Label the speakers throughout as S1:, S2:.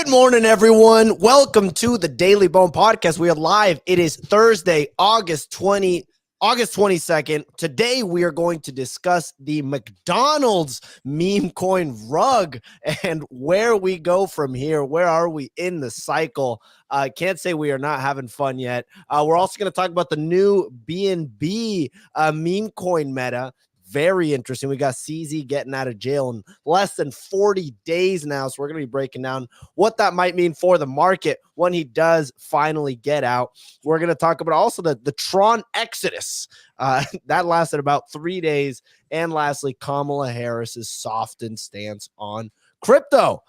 S1: Good morning, everyone. Welcome to the Daily Bone Podcast. We are live. It is Thursday, August 22nd. Today, we are going to discuss the McDonald's meme coin rug and where we go from here. Where are we in the cycle? I can't say we are not having fun yet. We're also going to talk about the new BNB meme coin meta. Very interesting. We got CZ getting out of jail in less than 40 days now. So we're going to be breaking down what that might mean for the market when he does finally get out. We're going to talk about also the Tron Exodus. That lasted about 3 days. And lastly, Kamala Harris's softened stance on crypto.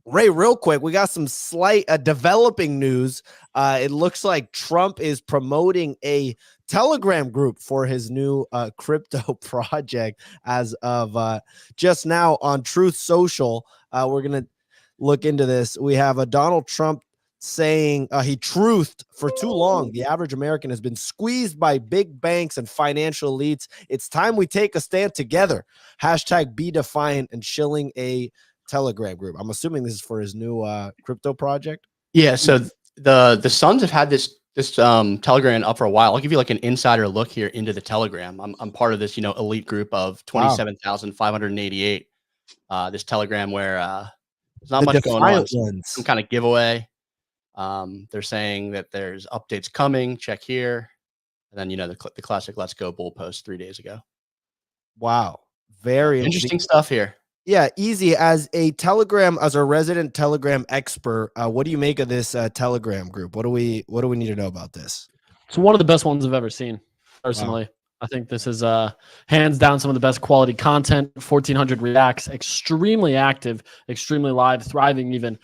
S1: Ray, real quick, we got some slight developing news. It looks like Trump is promoting a Telegram group for his new crypto project as of just now on Truth Social. We're going to look into this. We have a Donald Trump saying he truthed for too long. The average American has been squeezed by big banks and financial elites. It's time we take a stand together. Hashtag be defiant and shilling a Telegram group. I'm assuming this is for his new crypto project.
S2: Yeah, so the Suns have had this Telegram up for a while. I'll give you like an insider look here into the Telegram. I'm part of this, elite group of 27,588. This Telegram where there's not much going on. Some kind of giveaway. They're saying that there's updates coming. Check here, and then the classic "Let's Go" Bull post 3 days ago.
S1: Wow, very
S2: interesting stuff here.
S1: Yeah, easy. As a resident Telegram expert, what do you make of this Telegram group? What do we need to know about this?
S3: It's one of the best ones I've ever seen, personally. Wow. I think this is hands down some of the best quality content. 1,400 reacts, extremely active, extremely live, thriving even.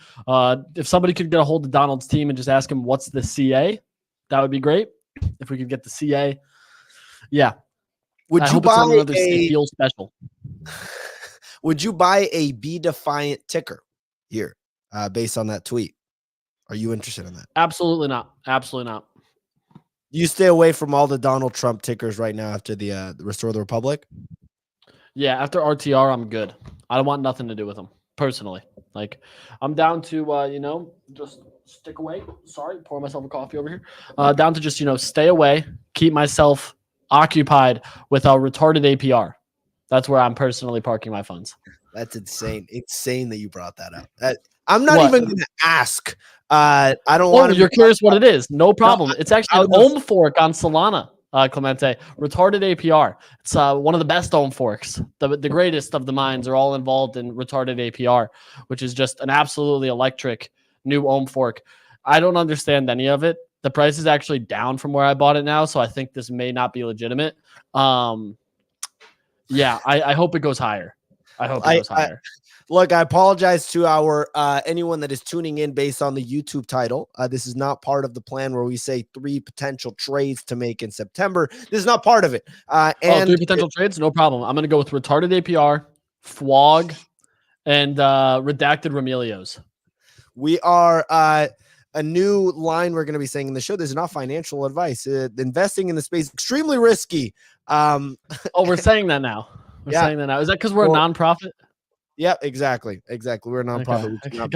S3: If somebody could get a hold of Donald's team and just ask him what's the CA, that would be great. If we could get the CA, yeah.
S1: Would you buy
S3: another feel special?
S1: Would you buy a Be Defiant ticker here based on that tweet? Are you interested in that?
S3: Absolutely not. Absolutely not.
S1: You stay away from all the Donald Trump tickers right now after the Restore the Republic?
S3: Yeah, after RTR, I'm good. I don't want nothing to do with them, personally. Like, I'm down to, just stick away. Sorry, pour myself a coffee over here. Down to just, stay away, keep myself occupied with a retarded APR. That's where I'm personally parking my funds.
S1: That's insane. Insane that you brought that up. I'm not even going to ask. I don't want to.
S3: You're curious what it is. No problem. It's actually an Ohm fork on Solana, Clemente. Retarded APR. It's one of the best Ohm forks. The greatest of the minds are all involved in retarded APR, which is just an absolutely electric new Ohm fork. I don't understand any of it. The price is actually down from where I bought it now, so I think this may not be legitimate. Yeah, I hope it goes higher. I hope it goes higher.
S1: Look, I apologize to our anyone that is tuning in based on the YouTube title. This is not part of the plan where we say 3 potential trades to make in September. This is not part of it.
S3: 3 potential trades? No problem. I'm going to go with retarded APR, FWOG, and redacted Remelios.
S1: We are a new line we're going to be saying in the show. This is not financial advice. Investing in the space is extremely risky.
S3: We're saying that now. We're saying that now. Is that because we're a nonprofit?
S1: Yeah, exactly. We're a nonprofit.
S3: Okay.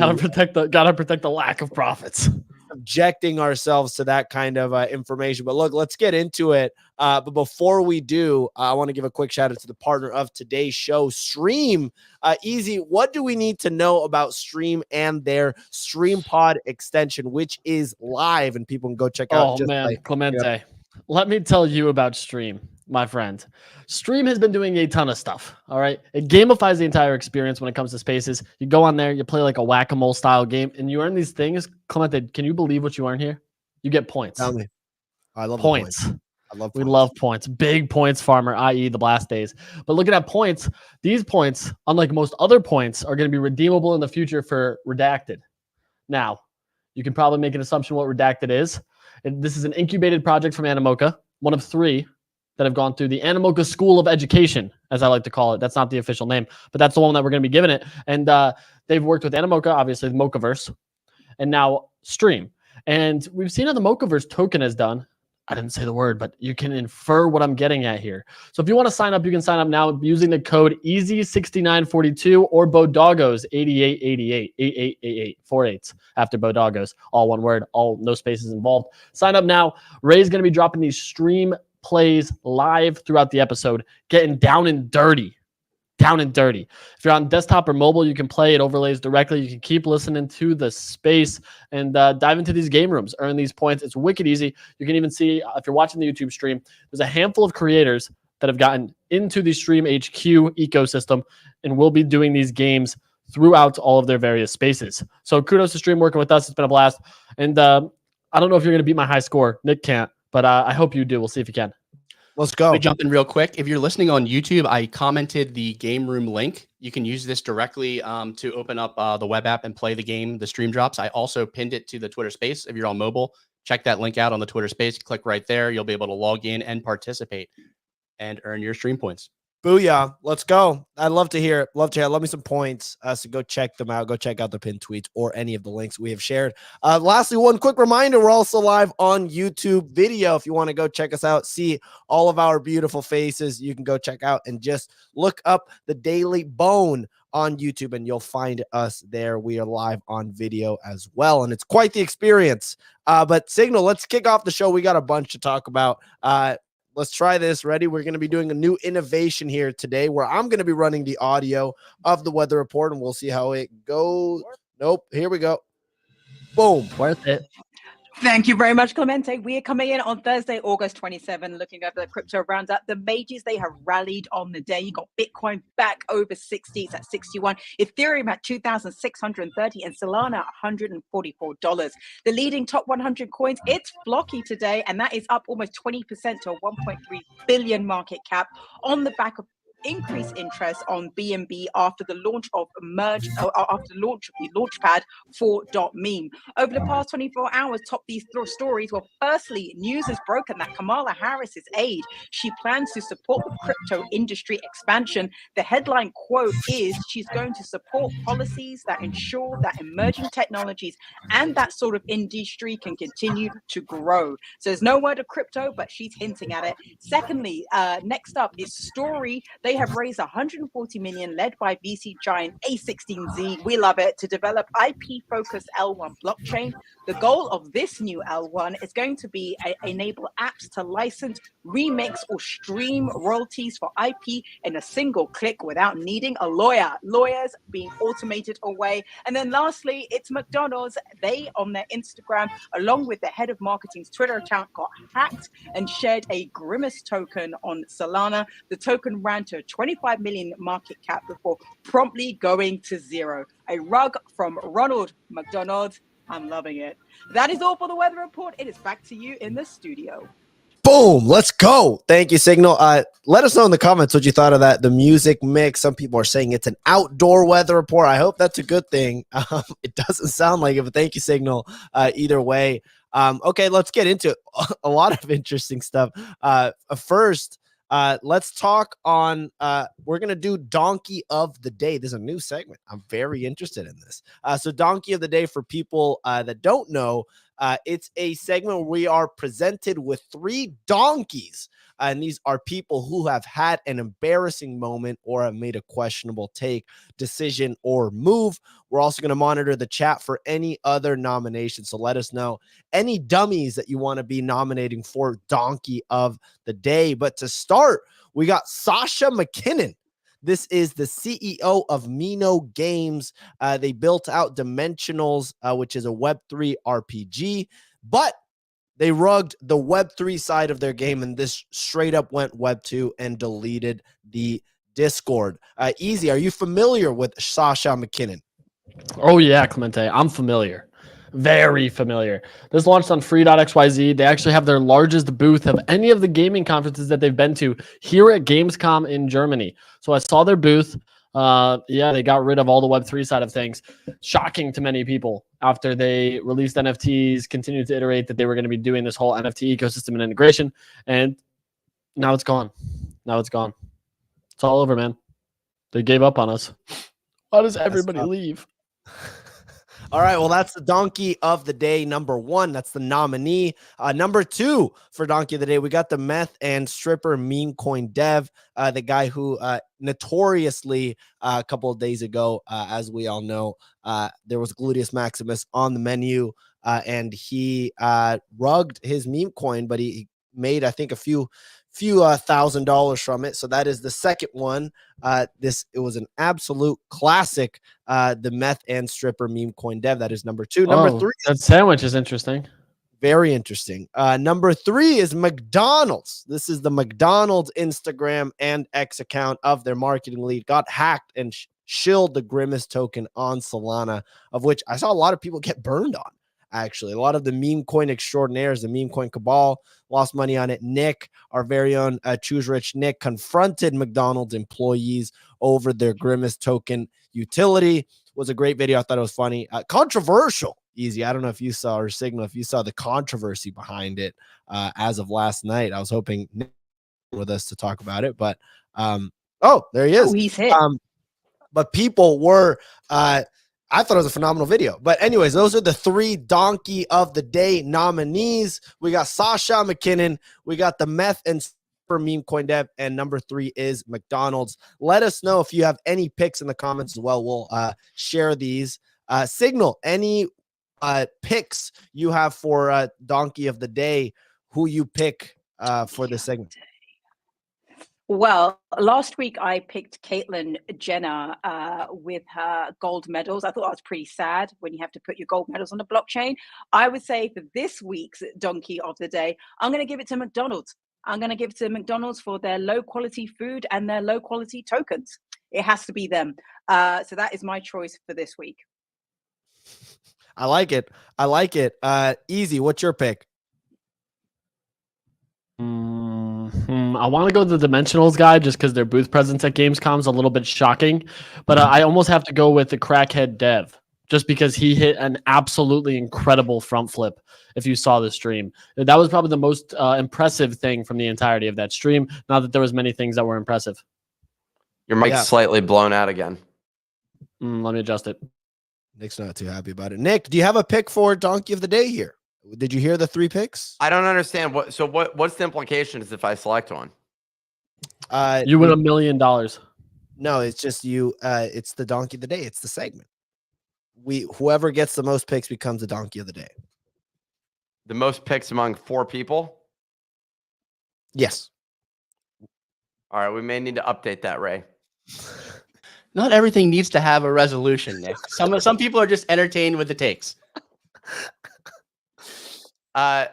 S3: Gotta protect the lack of profits.
S1: Subjecting ourselves to that kind of information. But look, let's get into it. But before we do, I want to give a quick shout out to the partner of today's show, Stream. Easy. What do we need to know about Stream and their Stream Pod extension, which is live and people can go check out?
S3: Oh man, Clemente. Let me tell you about Stream, my friend. Stream has been doing a ton of stuff. All right. It gamifies the entire experience when it comes to spaces. You go on there, you play like a whack-a-mole style game, and you earn these things. Clemente, can you believe what you earn here? You get points.
S1: Tell me. I love
S3: points.
S1: We
S3: love points. Big points farmer, i.e. the blast days. But looking at points, these points, unlike most other points, are going to be redeemable in the future for Redacted. Now, you can probably make an assumption what Redacted is. This is an incubated project from Animoca, one of 3 that have gone through the Animoca School of Education, as I like to call it. That's not the official name, but that's the one that we're going to be giving it. And they've worked with Animoca, obviously, the Mochaverse, and now Stream. And we've seen how the Mochaverse token has done. I didn't say the word, but you can infer what I'm getting at here. So if you want to sign up, you can sign up now using the code EASY6942 or Bodoggos 8888 8888 48 after Bodoggos, all one word, all no spaces involved. Sign up now. Ray's going to be dropping these stream plays live throughout the episode, getting down and dirty. Down and dirty. If you're on desktop or mobile, you can play it overlays directly. You can keep listening to the space and dive into these game rooms, earn these points. It's wicked easy. You can even see, if you're watching the YouTube stream, there's a handful of creators that have gotten into the Stream HQ ecosystem and will be doing these games throughout all of their various spaces. So kudos to Stream working with us. It's been a blast. And I don't know if you're going to beat my high score. Nick can't, but I hope you do. We'll see if you can.
S1: Let's go.
S2: Let me jump in real quick. If you're listening on YouTube, I commented the game room link. You can use this directly to open up the web app and play the game, the stream drops. I also pinned it to the Twitter space. If you're on mobile, check that link out on the Twitter space. Click right there. You'll be able to log in and participate and earn your stream points.
S1: Booyah. Let's go. I'd love to hear it. Love me some points. So go check them out. Go check out the pinned tweets or any of the links we have shared. Lastly, one quick reminder. We're also live on YouTube video. If you want to go check us out, see all of our beautiful faces, you can go check out and just look up the Daily Bone on YouTube and you'll find us there. We are live on video as well. And it's quite the experience. But Signal, let's kick off the show. We got a bunch to talk about. Let's try this. Ready? We're going to be doing a new innovation here today where I'm going to be running the audio of the weather report and we'll see how it goes. Nope. Here we go. Boom.
S3: Worth it.
S4: Thank you very much, Clemente. We are coming in on Thursday, August 27, looking over the crypto roundup. The majors, they have rallied on the day. You got Bitcoin back over 60. It's at 61. Ethereum at 2,630 and Solana $144. The leading top 100 coins, it's Flocky today, and that is up almost 20% to a 1.3 billion market cap on the back of increased interest on BNB after the launch of after the launch of the launchpad for .meme. Over the past 24 hours, top these stories. Well, firstly, news has broken that Kamala Harris's aide, she plans to support the crypto industry expansion. The headline quote is she's going to support policies that ensure that emerging technologies and that sort of industry can continue to grow. So there's no word of crypto, but she's hinting at it. Secondly, next up is Story. They have raised 140 million, led by VC giant A16Z. We love it, to develop IP-focused L1 blockchain. The goal of this new L1 is going to be enable apps to license, remix, or stream royalties for IP in a single click without needing a lawyer. Lawyers being automated away. And then lastly, it's McDonald's. They, on their Instagram, along with the head of marketing's Twitter account, got hacked and shared a Grimace token on Solana. The token ran to 25 million market cap before promptly going to zero. A rug from Ronald McDonald. I'm loving it. That is all for the weather report. It is back to you in the studio.
S1: Boom. Let's go. Thank you, Signal. Let us know in the comments what you thought of that. The music mix. Some people are saying it's an outdoor weather report. I hope that's a good thing. It doesn't sound like it, but thank you, Signal. Either way. Okay, let's get into a lot of interesting stuff. First, let's talk on, we're going to do Donkey of the Day. This is a new segment. I'm very interested in this. So Donkey of the Day, for people that don't know, it's a segment where we are presented with 3 donkeys. And these are people who have had an embarrassing moment or have made a questionable take, decision, or move. We're also going to monitor the chat for any other nominations. So let us know any dummies that you want to be nominating for Donkey of the Day. But to start, we got Sasha McKinnon. This is the CEO of Mino Games. They built out Dimensionals, which is a Web3 RPG, but they rugged the Web3 side of their game, and this straight up went Web2 and deleted the Discord. Easy, are you familiar with Sasha McKinnon?
S3: Oh, yeah, Clemente. I'm familiar. Very familiar. This launched on free.xyz. They actually have their largest booth of any of the gaming conferences that they've been to here at Gamescom in Germany. So I saw their booth. Yeah, they got rid of all the Web3 side of things. Shocking to many people after they released NFTs, continued to iterate that they were going to be doing this whole NFT ecosystem and integration. And now it's gone. Now it's gone. It's all over, man. They gave up on us. Why does everybody leave?
S1: All right. Well, that's the donkey of the day. Number 1. That's the nominee. Number 2 for donkey of the day, we got the meth and stripper meme coin dev, the guy who notoriously a couple of days ago, as we all know, there was gluteus maximus on the menu, and he rugged his meme coin, but he made, I think, a few $1,000 from it. So that is the second one. It was an absolute classic. The meth and stripper meme coin dev. That is number 2. Number 3.
S3: That sandwich is interesting.
S1: Very interesting. Number 3 is McDonald's. This is the McDonald's Instagram and X account of their marketing lead. Got hacked and shilled the Grimace token on Solana, of which I saw a lot of people get burned on. Actually, a lot of the meme coin extraordinaires, the meme coin cabal, lost money on it. Nick, our very own Choose Rich Nick, confronted McDonald's employees over their Grimace token utility. Was a great video. I thought it was funny. Controversial. Easy. I don't know if you saw, or Signal, if you saw the controversy behind it as of last night. I was hoping Nick with us to talk about it, but oh, there he is.
S4: Oh, he's hit.
S1: But people were I thought it was a phenomenal video. But anyways, those are the 3 donkey of the day nominees. We got Sasha McKinnon, we got the meth and for meme coin dev, and number 3 is McDonald's. Let us know if you have any picks in the comments as well. We'll share these. Signal, any picks you have for donkey of the day, who you pick for this segment?
S4: Well, last week I picked Caitlyn Jenner with her gold medals. I thought that was pretty sad when you have to put your gold medals on the blockchain. I would say for this week's donkey of the day, I'm going to give it to McDonald's. I'm going to give it to McDonald's for their low quality food and their low quality tokens. It has to be them. So that is my choice for this week.
S1: I like it. I like it. Easy. What's your pick?
S3: I want to go to the Dimensionals guy just because their booth presence at Gamescom is a little bit shocking, but I almost have to go with the crackhead dev just because he hit an absolutely incredible front flip. If you saw the stream, that was probably the most impressive thing from the entirety of that stream. Not that there was many things that were impressive.
S5: Your mic's slightly blown out again.
S3: Let me adjust it.
S1: Nick's not too happy about it. Nick, do you have a pick for donkey of the day here? Did you hear the 3 picks?
S5: I don't understand what's the implications if I select one?
S3: You win $1 million.
S1: No, it's just you. It's the donkey of the day. It's the segment. Whoever gets the most picks becomes the donkey of the day.
S5: The most picks among 4 people?
S1: Yes.
S5: All right, we may need to update that, Ray.
S2: Not everything needs to have a resolution, Nick. Some people are just entertained with the takes.
S5: I'm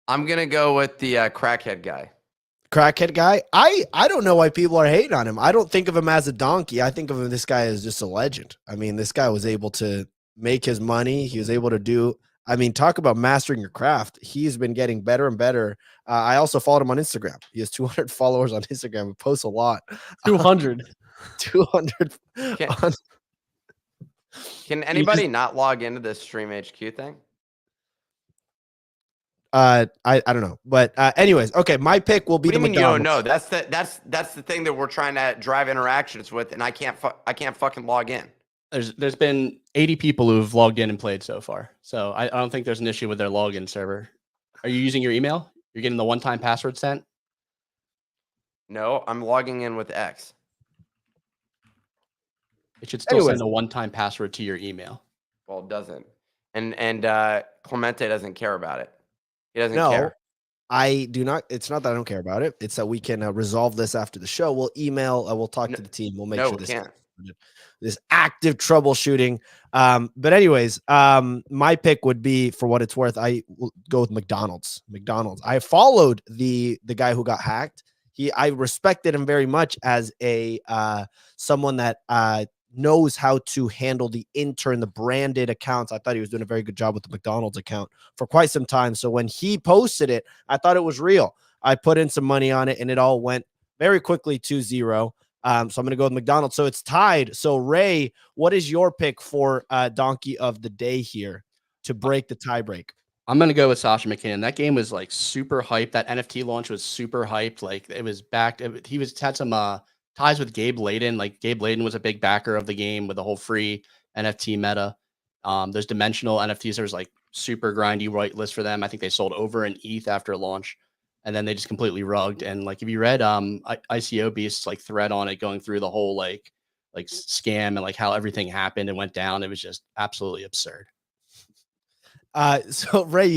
S5: gonna go with the crackhead guy.
S1: Crackhead guy. I don't know why people are hating on him. I don't think of him as a donkey. I think of him, this guy as just a legend. I mean, this guy was able to make his money. He was able to do, I mean, talk about mastering your craft. He's been getting better and better. I also followed him on Instagram. He has 200 followers on Instagram. He posts a lot.
S3: 200.
S1: 200.
S5: Can anybody not log into this Stream HQ thing?
S1: I don't know, but anyways, okay. My pick will be the McDonald's.
S5: You don't know. That's the thing that we're trying to drive interactions with, and I can't fucking log in.
S2: There's been 80 people who've logged in and played so far, so I don't think there's an issue with their login server. Are you using your email? You're getting the one-time password sent?
S5: No, I'm logging in with X.
S2: It should still send a one-time password to your email.
S5: Well, it doesn't, and Clemente doesn't care about it. He doesn't care.
S1: I do not. It's not that I don't care about it. It's that we can resolve this after the show. We'll email. We'll talk to the team. We'll make sure this active troubleshooting. But anyways, my pick would be, for what it's worth, I will go with McDonald's. I followed the guy who got hacked. I respected him very much as a someone that knows how to handle the branded accounts. I thought he was doing a very good job with the McDonald's account for quite some time. So when he posted it, I thought it was real. I put in some money on it and it all went very quickly to 0. So I'm going to go with McDonald's. So it's tied. So Ray, what is your pick for donkey of the day here to break the tie break?
S2: I'm going to go with Sasha McKinnon. That game was like super hyped. That NFT launch was super hyped. Like it was backed. He had some ties with Gabe Layden. Like Gabe Layden was a big backer of the game with the whole free NFT meta. There's dimensional NFTs. There's like super grindy whitelist for them. I think they sold over an ETH after launch, and then they just completely rugged. And like if you read ICO Beast's like thread on it, going through the whole like scam and like how everything happened and went down, it was just absolutely absurd.
S1: So Ray,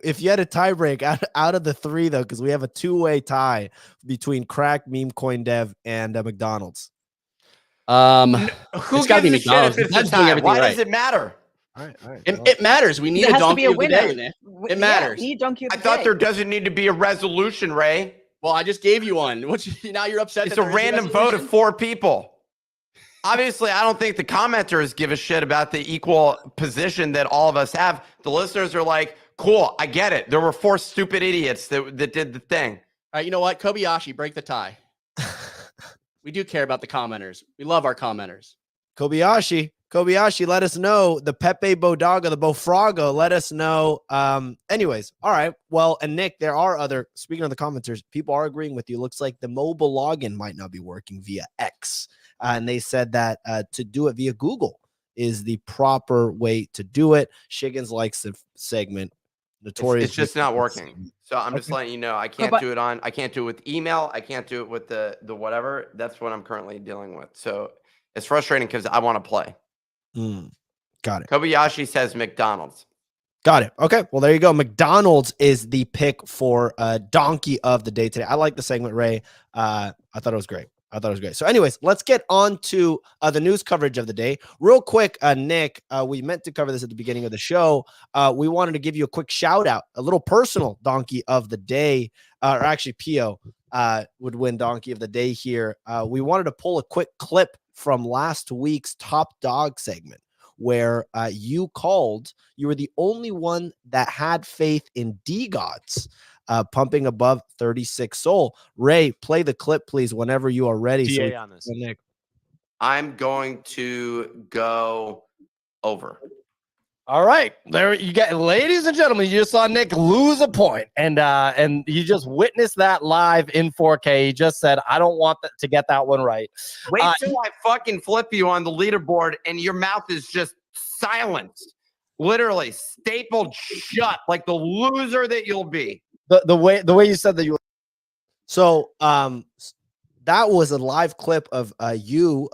S1: if you had a tie break out of the three though, because we have a two-way tie between Crack, Meme Coin Dev, and McDonald's.
S5: Who
S2: It's gotta
S5: gives
S2: be
S5: a shit
S2: McDonald's.
S5: if it's a
S2: That's doing
S5: tie?
S2: everything
S5: Why
S2: right.
S5: does it matter?
S1: All right.
S2: It matters. We need
S4: There
S2: a
S4: has to be
S2: donkey
S4: a
S2: of the day
S4: winner.
S2: in there.
S4: Yeah,
S2: It matters.
S4: we need donkey of
S5: I
S4: the
S5: thought
S4: day.
S5: there doesn't need to be a resolution, Ray.
S2: Well, I just gave you one. Now you're upset.
S5: It's
S2: that
S5: a
S2: there is
S5: random vote of
S2: resolution?
S5: 4 people. Obviously, I don't think the commenters give a shit about the equal position that all of us have. The listeners are like, cool, I get it. There were 4 stupid idiots that did the thing.
S2: All right, you know what? Kobayashi, break the tie. We do care about the commenters. We love our commenters.
S1: Kobayashi, let us know. The Pepe Bodaga, the Bofrago, let us know. Anyways, all right. Well, and Nick, there are speaking of the commenters, people are agreeing with you. Looks like the mobile login might not be working via X. And they said that to do it via Google is the proper way to do it. Shiggins likes the segment. Notorious.
S5: It's just not working. So I'm just letting you know, I can't do it with email. I can't do it with the whatever. That's what I'm currently dealing with. So it's frustrating because I want to play.
S1: Got it.
S5: Kobayashi says McDonald's. Got
S1: it. Okay. Well, there you go. McDonald's is the pick for donkey of the day today. I like the segment, Ray. I thought it was great. So anyways, let's get on to the news coverage of the day. Real quick, Nick, we meant to cover this at the beginning of the show. We wanted to give you a quick shout out, a little personal donkey of the day, or actually Pio would win donkey of the day here. We wanted to pull a quick clip from last week's Top Dog segment where you were the only one that had faith in D-Gods. Pumping above 36 Sol. Ray, play the clip, please, whenever you are ready.
S6: DA on this.
S1: Nick.
S5: I'm going to go over.
S6: All right, there you get, ladies and gentlemen. You just saw Nick lose a point, and you just witnessed that live in 4K. He just said, "I don't want to get that one right."
S5: Wait till I fucking flip you on the leaderboard, and your mouth is just silenced, literally stapled shut, like the loser that you'll be.
S6: The way you said that you.
S1: So that was a live clip of you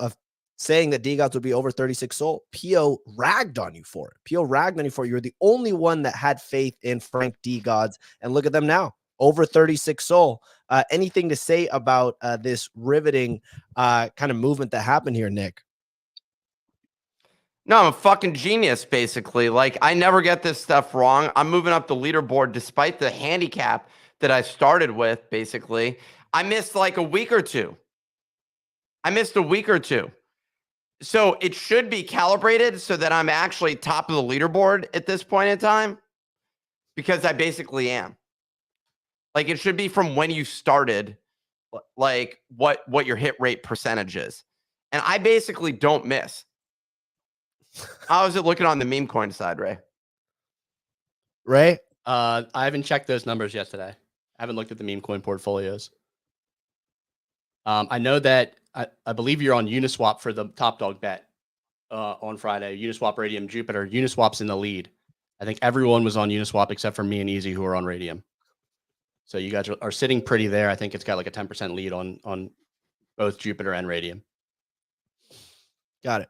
S1: saying that D-Gods would be over 36 Sol. Pio ragged on you for it. You were the only one that had faith in Frank D-Gods, and look at them now, over 36 Sol. Anything to say about this riveting kind of movement that happened here, Nick?
S5: No, I'm a fucking genius, basically. Like, I never get this stuff wrong. I'm moving up the leaderboard despite the handicap that I started with, basically. I missed like a week or two. So it should be calibrated so that I'm actually top of the leaderboard at this point in time, because I basically am. Like, it should be from when you started, like what your hit rate percentage is. And I basically don't miss. How is it looking on the meme coin side, Ray?
S2: I haven't checked those numbers yet today. I haven't looked at the meme coin portfolios. I know that I believe you're on Uniswap for the top dog bet on Friday. Uniswap, Radium, Jupiter. Uniswap's in the lead. I think everyone was on Uniswap except for me and Easy, who are on Radium. So you guys are sitting pretty there. I think it's got like a 10% lead on both Jupiter and Radium.
S1: Got it.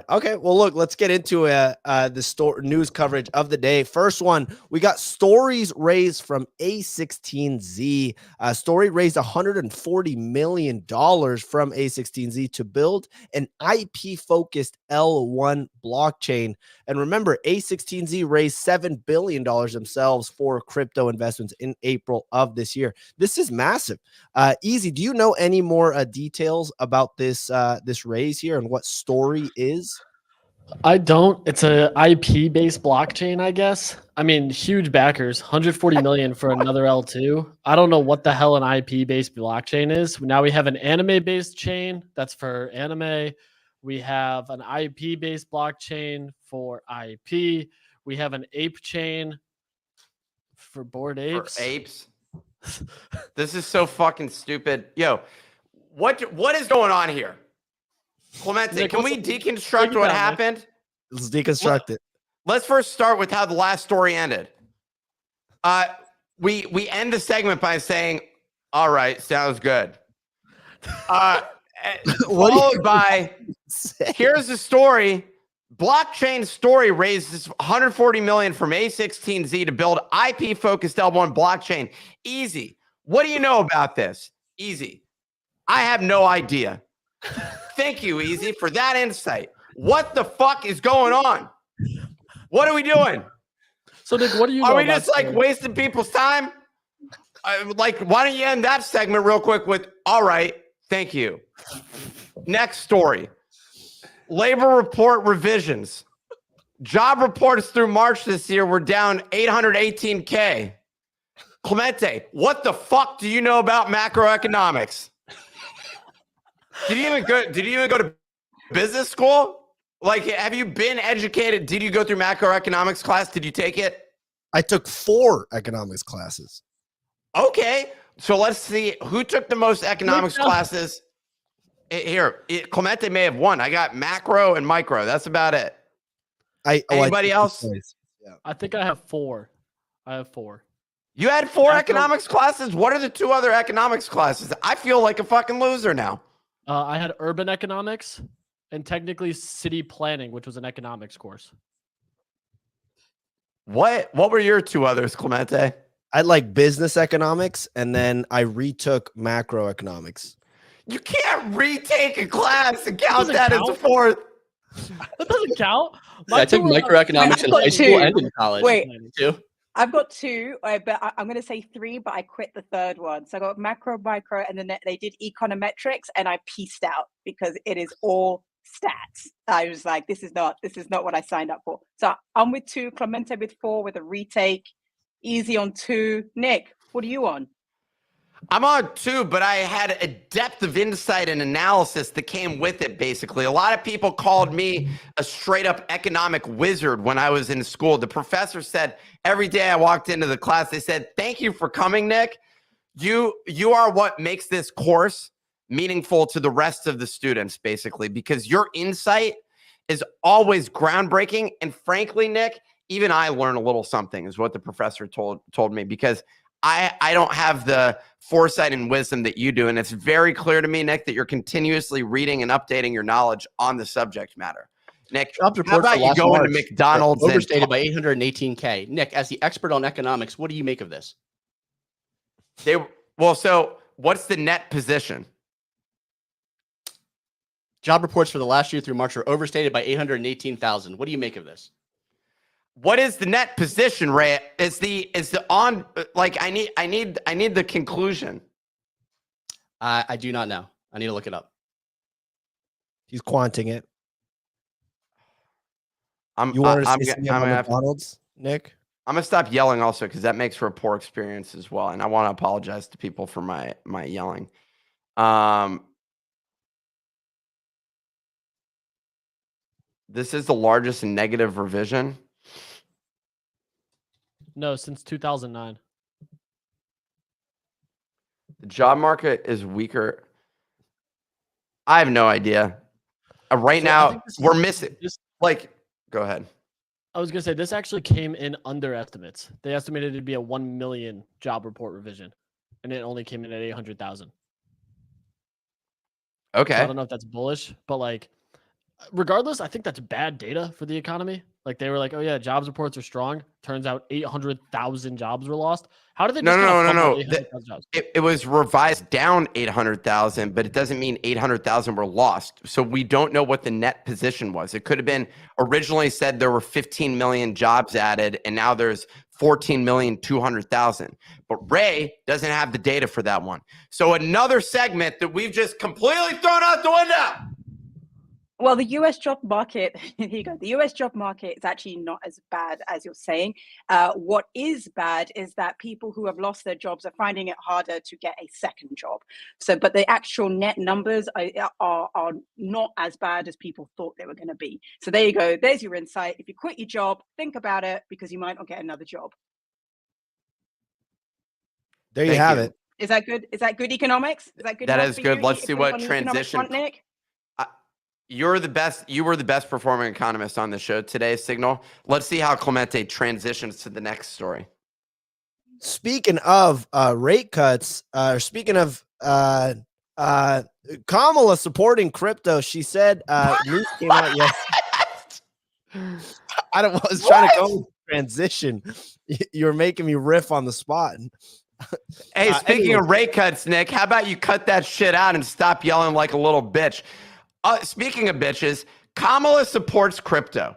S1: Okay. Well, look, let's get into the news coverage of the day. First one, we got stories raised from A16Z. Story raised $140 million from A16Z to build an IP-focused L1 blockchain. And remember, A16Z raised $7 billion themselves for crypto investments in April of this year. This is massive. Easy, do you know any more details about this raise here and what story is?
S3: I don't. It's a IP based blockchain, I guess. I mean, huge backers, 140 million for another L2. I don't know what the hell an IP based blockchain is. Now we have an anime based chain that's for anime. We have an IP based blockchain for IP. We have an ape chain for bored apes.
S5: For apes. This is so fucking stupid. Yo, What is going on here? Clemente,
S3: Nick,
S5: can we deconstruct what happened?
S1: Let's deconstruct it.
S5: Let's first start with how the last story ended. We end the segment by saying, "All right, sounds good." Followed by, "Here's the story. Blockchain story raises 140 million from A16Z to build IP-focused L1 blockchain. Easy. What do you know about this? Easy. I have no idea. Thank you, Easy, for that insight. What the fuck is going on? What are we doing?
S3: So, Nick, what do you know
S5: Are we
S3: about
S5: just like wasting people's time? Like, why don't you end that segment real quick with, all right, thank you. Next story. Labor report revisions. Job reports through March this year were down 818K. Clemente, what the fuck do you know about macroeconomics? Did you even go to business school? Like, have you been educated? Did you go through macroeconomics class? Did you take it?
S1: I took 4 economics classes.
S5: Okay, so let's see who took the most economics classes. Here, Clemente may have won. I got macro and micro. That's about it. Anybody else?
S1: Yeah.
S3: I think I have 4. I have 4.
S5: You had 4 economics classes? What are the 2 other economics classes? I feel like a fucking loser now.
S3: I had urban economics and technically city planning, which was an economics course.
S5: What were your 2 others, Clemente?
S1: I like business economics, and then I retook macroeconomics.
S5: You can't retake a class and count
S3: Doesn't
S5: that
S3: count.
S5: as a 4th.
S3: That doesn't count.
S2: Yeah, I took microeconomics in high school and in college.
S4: Wait.
S2: Too.
S4: I've got 2, but I'm going to say 3, but I quit the 3rd one. So I got macro, micro, and then they did econometrics, and I pieced out because it is all stats. I was like, this is not what I signed up for. So I'm with 2, Clemente with 4 with a retake, Easy on 2. Nick, what are you on?
S5: I'm on 2, but I had a depth of insight and analysis that came with it, basically. A lot of people called me a straight-up economic wizard when I was in school. The professor said every day I walked into the class, they said, "Thank you for coming, Nick. You are what makes this course meaningful to the rest of the students, basically, because your insight is always groundbreaking. And frankly, Nick, even I learn a little something," is what the professor told me, because I don't have the foresight and wisdom that you do. And it's very clear to me, Nick, that you're continuously reading and updating your knowledge on the subject matter. Nick,
S2: Jobs
S5: how
S2: report
S5: about
S2: for
S5: you
S2: last
S5: go into
S2: March
S5: McDonald's and
S2: overstated by 818K. Nick, as the expert on economics, what do you make of this?
S5: so what's the net position?
S2: Job reports for the last year through March are overstated by 818,000. What do you make of this?
S5: What is the net position, Ray? Is the on, like, I need the conclusion.
S2: I do not know. I need to look it up.
S1: He's quanting it.
S5: I'm
S1: You want to
S5: I'm
S1: say something about McDonald's, Nick?
S5: gonna stop yelling also, because that makes for a poor experience as well. And I want to apologize to people for my yelling. This is the largest negative revision.
S3: No, since 2009.
S5: The job market is weaker. I have no idea. Right
S3: So I
S5: now,
S3: think this
S5: we're
S3: is-
S5: missing.
S3: this-
S5: Go ahead.
S3: I was going to say, this actually came in under estimates. They estimated it to be a 1 million job report revision, and it only came in at 800,000.
S5: Okay.
S3: So I don't know if that's bullish, but like, regardless, I think that's bad data for the economy. Like, they were like, oh yeah, jobs reports are strong. Turns out 800,000 jobs were lost. How did they just
S5: No.
S3: 800,000 jobs?
S5: It was revised down 800,000, but it doesn't mean 800,000 were lost. So we don't know what the net position was. It could have been originally said there were 15 million jobs added, and now there's 14,200,000. But Ray doesn't have the data for that one. So another segment that we've just completely thrown out the window.
S4: Well, the US job market, here you go. The US job market is actually not as bad as you're saying. What is bad is that people who have lost their jobs are finding it harder to get a second job. So, but the actual net numbers are not as bad as people thought they were going to be. So there you go. There's your insight. If you quit your job, think about it, because you might not get another job.
S1: There you have it.
S4: Is that good? Is that good economics? Is that good?
S5: That
S4: enough
S5: is
S4: for
S5: good.
S4: you?
S5: Let's
S4: You
S5: see
S4: put it
S5: what
S4: on the economic
S5: transition.
S4: front, Nick?
S5: You're the best. You were the best performing economist on the show today, Signal. Let's see how Clemente transitions to the next story.
S1: Speaking of rate cuts, speaking of Kamala supporting crypto, she said news came out yesterday. I was trying to go transition. You're making me riff on the spot.
S5: Hey, speaking
S1: anyway.
S5: of rate cuts, Nick, how about you cut that shit out and stop yelling like a little bitch? Speaking of bitches, Kamala supports crypto.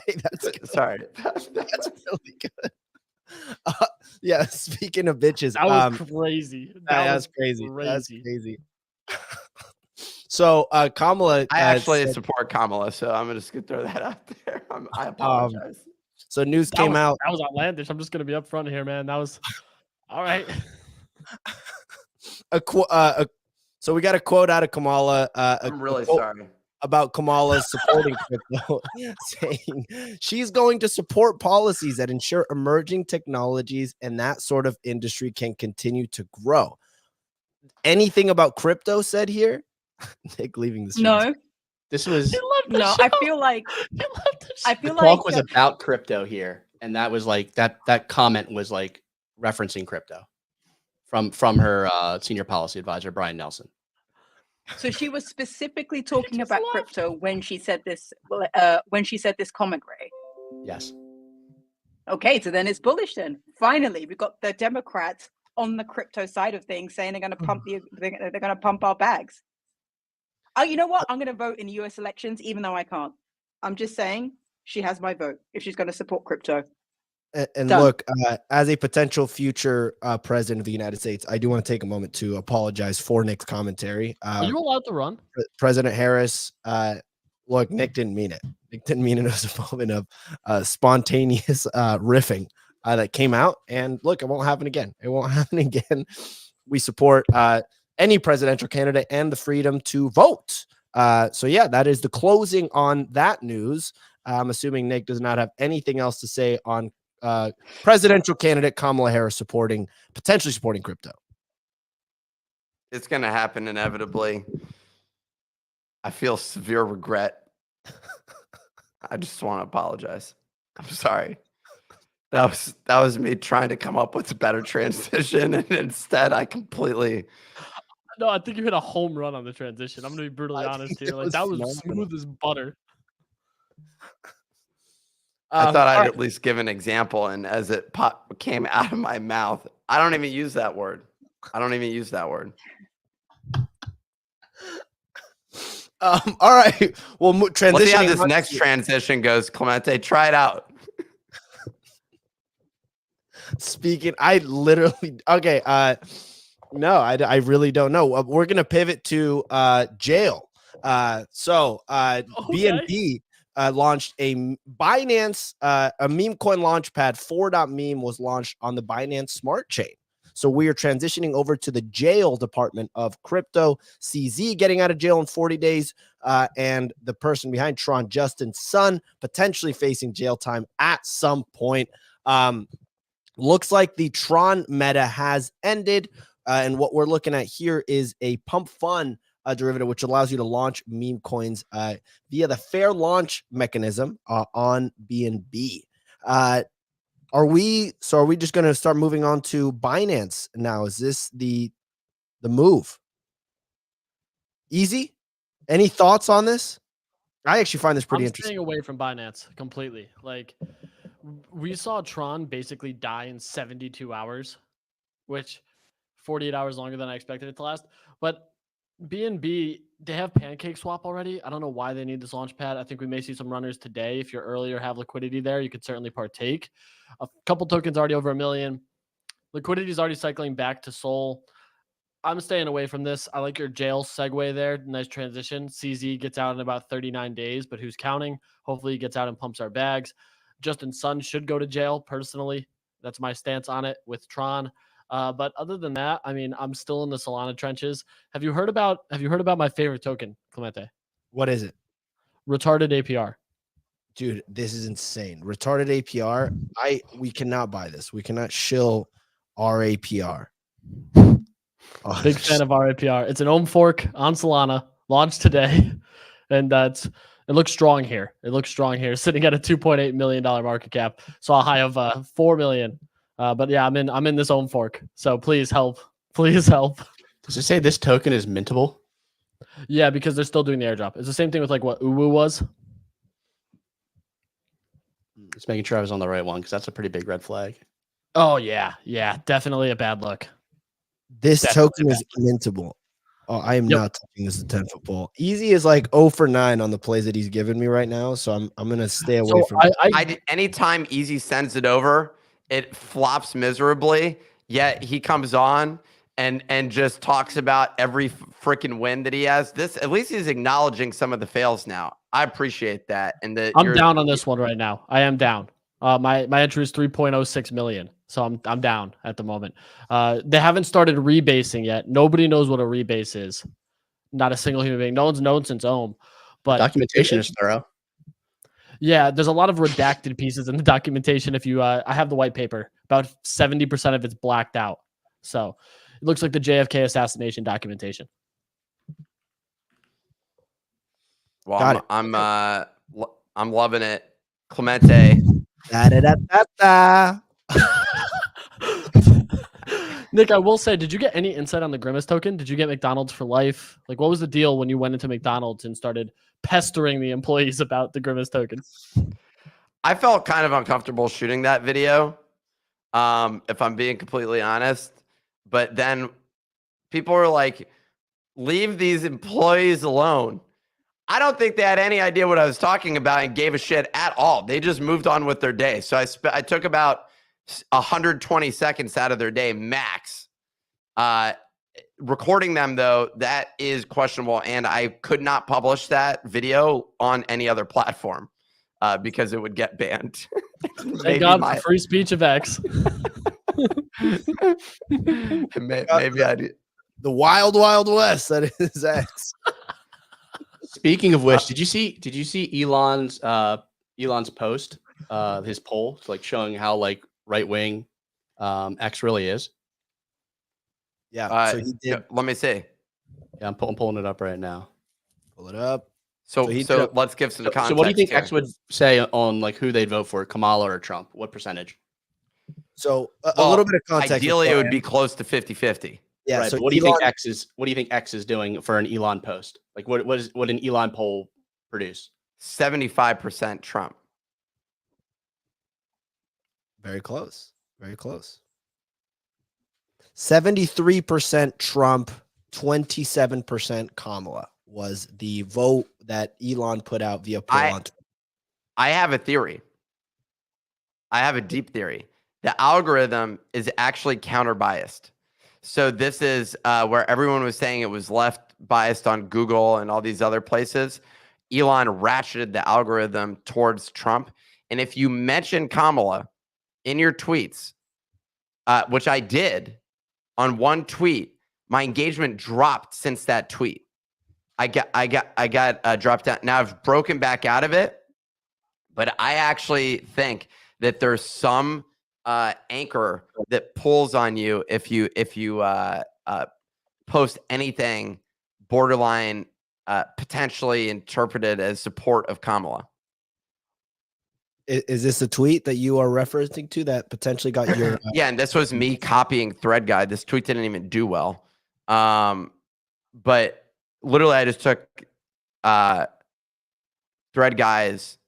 S1: Hey, that's good.
S5: Sorry.
S1: That's really good. Yeah, speaking of bitches,
S3: That was crazy.
S1: that's crazy. That's crazy. So Kamala,
S5: I actually support Kamala, so I'm just gonna throw that out there. I apologize.
S1: So news came out.
S3: That was outlandish. I'm just gonna be upfront here, man. That was all right.
S1: So we got a quote out of Kamala.
S5: I'm really sorry
S1: about Kamala supporting crypto, saying she's going to support policies that ensure emerging technologies and that sort of industry can continue to grow. Anything about crypto said here? Nick leaving the stream.
S4: No.
S2: This was
S4: No, I feel like
S2: the talk was about crypto here, and that was like that comment was like referencing crypto from her senior policy advisor Brian Nelson.
S4: So she was specifically talking about crypto when she said this. When she said this comment, Ray.
S2: Yes.
S4: Okay, so then it's bullish. Then finally, we got the Democrats on the crypto side of things saying they're going to pump they're going to pump our bags. Oh, you know what? I'm going to vote in the U.S. elections, even though I can't. I'm just saying she has my vote if she's going to support crypto.
S1: And look, as a potential future president of the United States, I do want to take a moment to apologize for Nick's commentary.
S3: Are you allowed to run?
S1: President Harris, look, Nick didn't mean it. Nick didn't mean it. It was a moment of spontaneous riffing that came out. And look, it won't happen again. It won't happen again. We support any presidential candidate and the freedom to vote. So, yeah, that is the closing on that news. I'm assuming Nick does not have anything else to say on presidential candidate Kamala Harris potentially supporting crypto.
S5: It's going to happen inevitably. I feel severe regret. I just want to apologize. I'm sorry. That was me trying to come up with a better transition, and instead I completely.
S3: No, I think you hit a home run on the transition. I'm gonna be brutally honest here. Like that was smooth as butter.
S5: I thought I'd at least give an example, and as it came out of my mouth, I don't even use that word.
S1: All right. Well, transitioning.
S5: Let's see how this next transition goes, Clemente. Try it out.
S1: Speaking, I literally okay. No, I really don't know. We're gonna pivot to jail. So BNB launched a Binance, a meme coin launchpad. 4.meme was launched on the Binance Smart Chain. So we are transitioning over to the jail department of crypto. CZ getting out of jail in 40 days, and the person behind Tron, Justin's son, potentially facing jail time at some point. Looks like the Tron meta has ended, and what we're looking at here is a pump fund derivative, which allows you to launch meme coins via the fair launch mechanism on BNB. Are we just going to start moving on to Binance now? Is this the move? Easy? Any thoughts on this? I actually find this pretty interesting.
S3: Staying away from Binance completely. Like we saw Tron basically die in 72 hours, which 48 hours longer than I expected it to last. But BNB, they have Pancake Swap already. I don't know why they need this launch pad. I think we may see some runners today. If you're early or have liquidity there, you could certainly partake. A couple tokens already over 1 million. Liquidity is already cycling back to Sol. I'm staying away from this. I like your jail segue there. Nice transition. CZ gets out in about 39 days, but who's counting? Hopefully he gets out and pumps our bags. Justin's son should go to jail personally. That's my stance on it with Tron. But other than that, I mean, I'm still in the Solana trenches. Have you heard about my favorite token, Clemente?
S1: What is it?
S3: Retarded APR.
S1: Dude, this is insane. Retarded APR. We cannot buy this. We cannot shill our APR. Oh,
S3: Big fan of RAPR. It's an ohm fork on Solana, launched today, and it looks strong here. It looks strong here, sitting at a $2.8 million market cap. Saw a high of 4 million. But yeah, I'm in this ohm fork. So please help. Please help.
S2: Does it say this token is mintable?
S3: Yeah, because they're still doing the airdrop. It's the same thing with like what Uwu was.
S2: Just making sure I was on the right one because that's a pretty big red flag.
S3: Oh yeah, definitely a bad look.
S1: this
S3: Definitely
S1: token is mintable. Oh, I am not touching this 10-foot ball. Easy is like 0 for 9 on the plays that he's giving me right now, so I'm gonna stay away from.
S5: Anytime Easy sends it over, it flops miserably. Yet he comes on and just talks about every freaking win that he has. This at least he's acknowledging some of the fails now. I appreciate that. And
S3: I'm down on this one right now. I am down. My entry is 3.06 million, so I'm down at the moment. They haven't started rebasing yet. Nobody knows what a rebase is. Not a single human being. No one's known since Ohm. But
S2: Documentation is thorough.
S3: yeah, there's a lot of redacted pieces in the documentation. If you, I have the white paper. About 70% of it's blacked out. So it looks like the JFK assassination documentation.
S5: Well, I'm loving it, Clemente.
S1: Da-da-da-da-da.
S3: Nick, I will say, did you get any insight on the Grimace token? Did you get McDonald's for life? Like, what was the deal when you went into McDonald's and started pestering the employees about the Grimace token?
S5: I felt kind of uncomfortable shooting that video, if I'm being completely honest. But then people were like, leave these employees alone. I don't think they had any idea what I was talking about and gave a shit at all. They just moved on with their day. So I took about 120 seconds out of their day max. Recording them, though, that is questionable. And I could not publish that video on any other platform because it would get banned.
S3: Thank God for free speech of X.
S5: Maybe I did.
S1: The wild, wild west. That is X.
S2: Speaking of which, did you see Elon's post, his poll, like showing how like right wing X really is?
S1: Yeah. So he did.
S5: Let me see.
S2: Yeah, I'm pulling it up right now.
S1: Pull it up.
S5: So let's give some context.
S2: So what do you think
S5: here.
S2: X would say on like who they'd vote for, Kamala or Trump? What percentage?
S1: So a little bit of context.
S5: Ideally, it would be close to 50-50.
S1: Yeah.
S2: Right,
S1: So
S2: what do you think X is doing for an Elon post? Like what an Elon poll produce?
S5: 75% Trump.
S1: Very close. Very close. 73% Trump, 27% Kamala was the vote that Elon put out via poll on Twitter.
S5: I have a theory. I have a deep theory. The algorithm is actually counter-biased. So this is where everyone was saying it was left biased on Google and all these other places. Elon ratcheted the algorithm towards Trump. And if you mention Kamala in your tweets, which I did on one tweet, my engagement dropped since that tweet. I got dropped down. Now I've broken back out of it, but I actually think that there's some anchor that pulls on you if you post anything borderline potentially interpreted as support of Kamala.
S1: Is this a tweet that you are referencing to that potentially got your?
S5: Yeah, and this was me copying Thread Guy. This tweet didn't even do well, but literally I just took Thread Guy's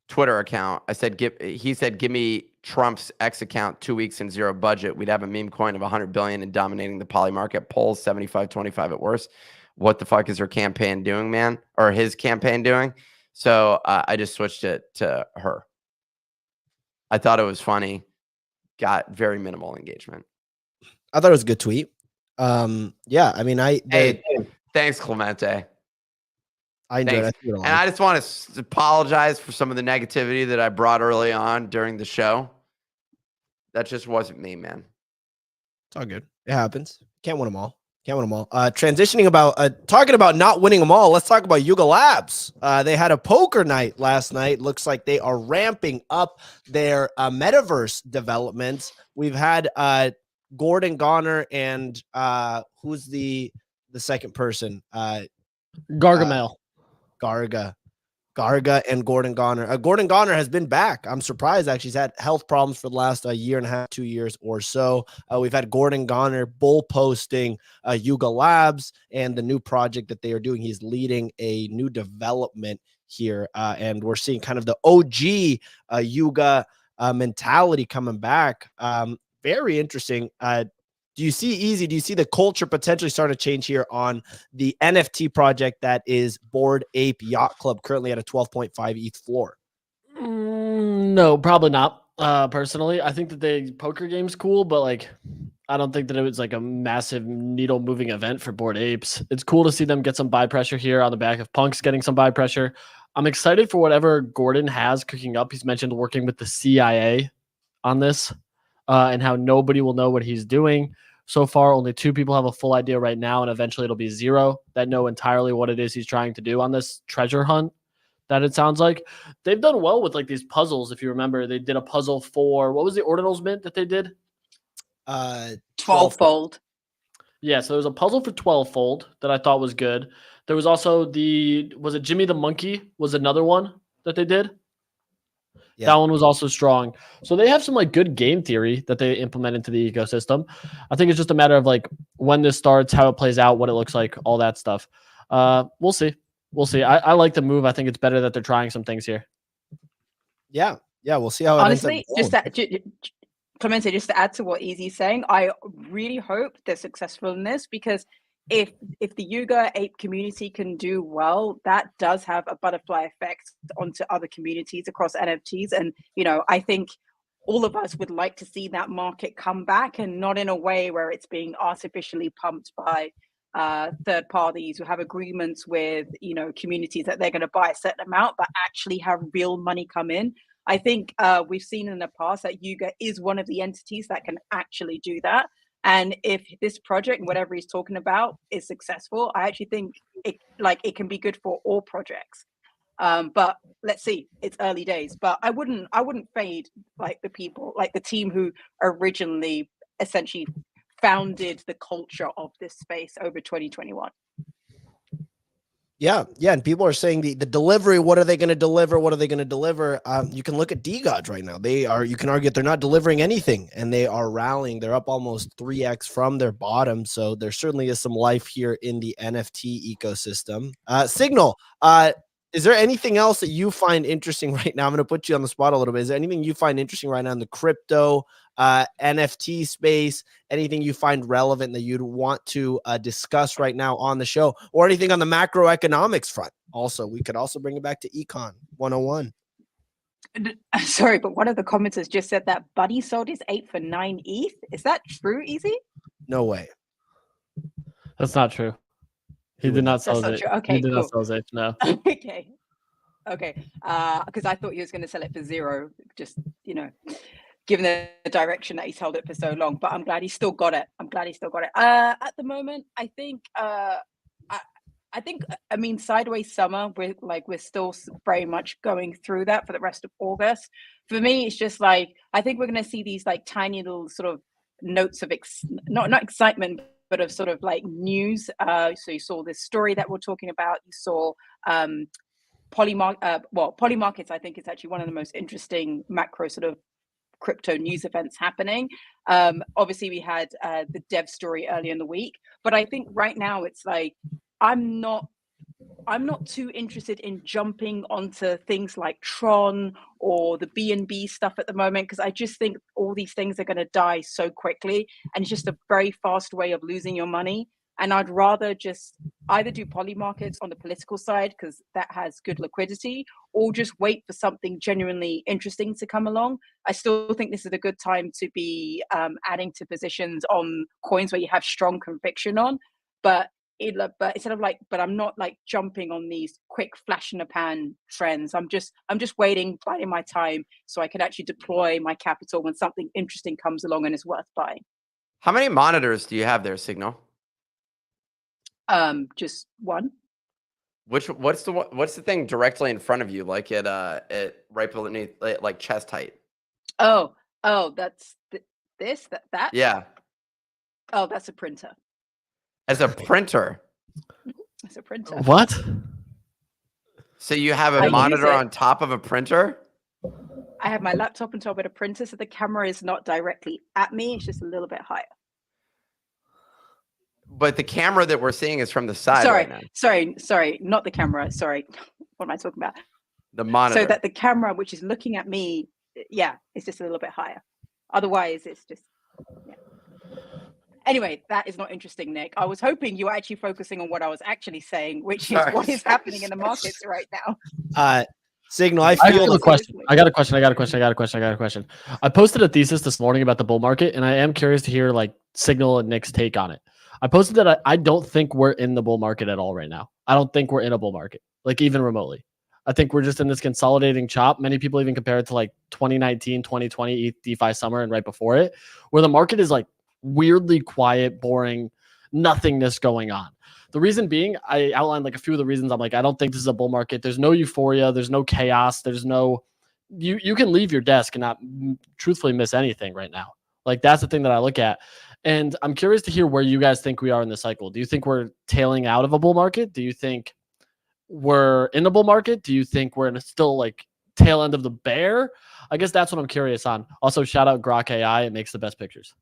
S5: Twitter account. I said, he said, give me Trump's X account 2 weeks and zero budget. We'd have a meme coin of 100 billion and dominating the poly market. Polls 75-25 at worst. What the fuck is her campaign doing, man? Or his campaign doing? So I just switched it to her. I thought it was funny. Got very minimal engagement.
S1: I thought it was a good tweet. Yeah, I mean,
S5: Hey, thanks, Clemente.
S1: I enjoyed it.
S5: And I just want to apologize for some of the negativity that I brought early on during the show. That just wasn't me, man.
S1: It's all good. It happens. Can't win them all. Can't win them all. Talking about not winning them all. Let's talk about Yuga Labs. They had a poker night last night. Looks like they are ramping up their metaverse developments. We've had Gordon Goner and who's the second person?
S3: Gargamel.
S1: Garga and Gordon Goner. Gordon Goner has been back. I'm surprised actually. He's had health problems for the last year and a half, 2 years or so. We've had Gordon Goner bull posting Yuga Labs and the new project that they are doing. He's leading a new development here, and we're seeing kind of the OG Yuga mentality coming back. Very interesting. Do you see the culture potentially starting to change here on the NFT project that is Bored Ape Yacht Club, currently at a 12.5 ETH floor?
S3: No, probably not. Personally, I think that the poker game's cool, but like, I don't think that it was like a massive needle moving event for Bored Apes. It's cool to see them get some buy pressure here on the back of Punk's getting some buy pressure. I'm excited for whatever Gordon has cooking up. He's mentioned working with the CIA on this, and how nobody will know what he's doing. So far, only 2 people have a full idea right now, and eventually it'll be 0 that know entirely what it is he's trying to do on this treasure hunt. That it sounds like they've done well with like these puzzles. If you remember, they did a puzzle for what was the Ordinals mint that they did?
S4: 12-fold.
S3: Yeah, so there was a puzzle for 12-fold that I thought was good. There was also was it Jimmy the Monkey was another one that they did? Yeah. That one was also strong. So they have some like good game theory that they implement into the ecosystem. I think it's just a matter of like when this starts, how it plays out, what it looks like, all that stuff. We'll see. We'll see. I like the move. I think it's better that they're trying some things here.
S1: Yeah. We'll see how
S4: honestly, Clemente, just to add to what Easy's saying, I really hope they're successful in this, because if the Yuga Ape community can do well, that does have a butterfly effect onto other communities across NFTs. And, I think all of us would like to see that market come back, and not in a way where it's being artificially pumped by third parties who have agreements with, communities that they're going to buy a certain amount, but actually have real money come in. I think we've seen in the past that Yuga is one of the entities that can actually do that. And if this project, whatever he's talking about, is successful, I actually think it can be good for all projects. But let's see, it's early days. But I wouldn't fade like the people, like the team who originally essentially founded the culture of this space over 2021.
S1: Yeah, and people are saying the delivery. What are they going to deliver? You can look at DGods right now. You can argue that they're not delivering anything, and they are rallying. They're up almost 3x from their bottom. So there certainly is some life here in the NFT ecosystem. Signal, is there anything else that you find interesting right now? I'm going to put you on the spot a little bit. Is there anything you find interesting right now in the crypto NFT space? Anything you find relevant that you'd want to discuss right now on the show, or anything on the macroeconomics front? Also, we could also bring it back to Econ 101.
S4: Sorry, but one of the commenters just said that Buddy sold his ape for 9 ETH. Is that true, Easy?
S1: No way.
S3: That's not true. He did not sell it.
S4: Okay,
S3: he did not sell it. No.
S4: Okay. Because I thought he was going to sell it for 0, just given the direction that he's held it for so long. But I'm glad he still got it. At the moment, I think sideways summer. We're still very much going through that for the rest of August. For me, it's just like I think we're going to see these like tiny little sort of notes of not excitement, but of sort of like news. So you saw this story that we're talking about. You saw Poly Markets. I think it's actually one of the most interesting macro sort of crypto news events happening. Obviously, we had the dev story earlier in the week, but I think right now it's like I'm not too interested in jumping onto things like Tron or the BNB stuff at the moment, because I just think all these things are going to die so quickly, and it's just a very fast way of losing your money. And I'd rather just either do Poly Markets on the political side, because that has good liquidity, or just wait for something genuinely interesting to come along. I still think this is a good time to be adding to positions on coins where you have strong conviction on, but I'm not like jumping on these quick flash in the pan trends. I'm just waiting, biding my time, so I can actually deploy my capital when something interesting comes along and is worth buying.
S5: How many monitors do you have there, Signal?
S4: Just one.
S5: What's the thing directly in front of you, like at right beneath, like chest height?
S4: Oh, that's that.
S5: Yeah.
S4: Oh, that's a printer.
S5: As a printer.
S4: That's a printer.
S3: What?
S5: So you have
S4: I
S5: a
S4: use
S5: monitor
S4: it.
S5: on top of a printer?
S4: I have my laptop on top of a printer, so the camera is not directly at me. It's just a little bit higher.
S5: But the camera that we're seeing is from the side right now.
S4: Sorry, not the camera. Sorry. What am I talking about?
S5: The monitor.
S4: So that the camera, which is looking at me, yeah, it's just a little bit higher. Otherwise, it's just, yeah. Anyway, that is not interesting, Nick. I was hoping you were actually focusing on what I was actually saying, which is what is happening in the markets right now.
S1: Signal, I
S3: I
S1: feel
S3: have a question. I got a question. I posted a thesis this morning about the bull market, and I am curious to hear like Signal and Nick's take on it. I posted that I don't think we're in the bull market at all right now. I don't think we're in a bull market, like even remotely. I think we're just in this consolidating chop. Many people even compare it to like 2019, 2020 DeFi summer and right before it, where the market is like weirdly quiet, boring, nothingness going on. The reason being, I outlined like a few of the reasons. I'm like, I don't think this is a bull market. There's no euphoria. There's no chaos. There's no, you can leave your desk and not truthfully miss anything right now. Like that's the thing that I look at. And I'm curious to hear where you guys think we are in the cycle. Do you think we're tailing out of a bull market? Do you think we're in a bull market? Do you think we're in a still like tail end of the bear? I guess that's what I'm curious on. Also, shout out Grok AI. It makes the best pictures.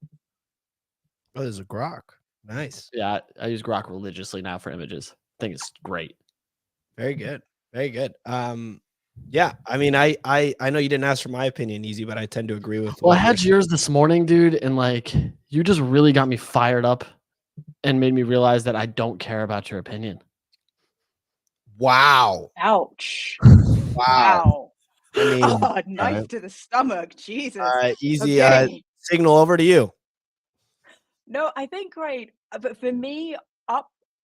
S1: Oh, there's a Grok. Nice.
S3: Yeah, I use Grok religiously now for images. I think it's great.
S1: Very good. Very good. Yeah, I mean, I know you didn't ask for my opinion, Easy, but I tend to agree with.
S3: Well, I had yours this morning, dude, and like you just really got me fired up and made me realize that I don't care about your opinion.
S1: Wow.
S4: Ouch.
S1: Wow.
S4: Wow.
S1: I mean,
S4: Oh, knife to the stomach. Jesus.
S1: all right, Easy.
S4: Okay.
S1: Signal over to you.
S4: No, I think right. But for me,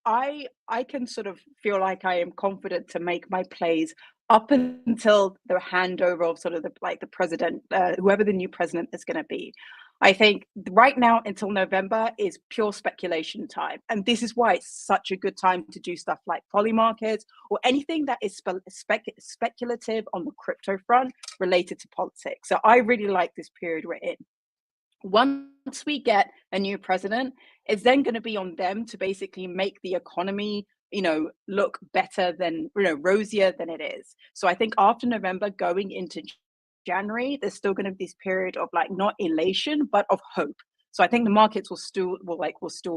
S4: I can sort of feel like I am confident to make my plays up until the handover of sort of the president, whoever the new president is going to be. I think right now until November is pure speculation time, and this is why it's such a good time to do stuff like poly markets or anything that is speculative on the crypto front related to politics. So I really like this period we're in. Once we get a new president, it's then going to be on them to basically make the economy, look better than, rosier than it is. So I think after November going into January, there's still going to be this period of like not elation, but of hope. So I think the markets will still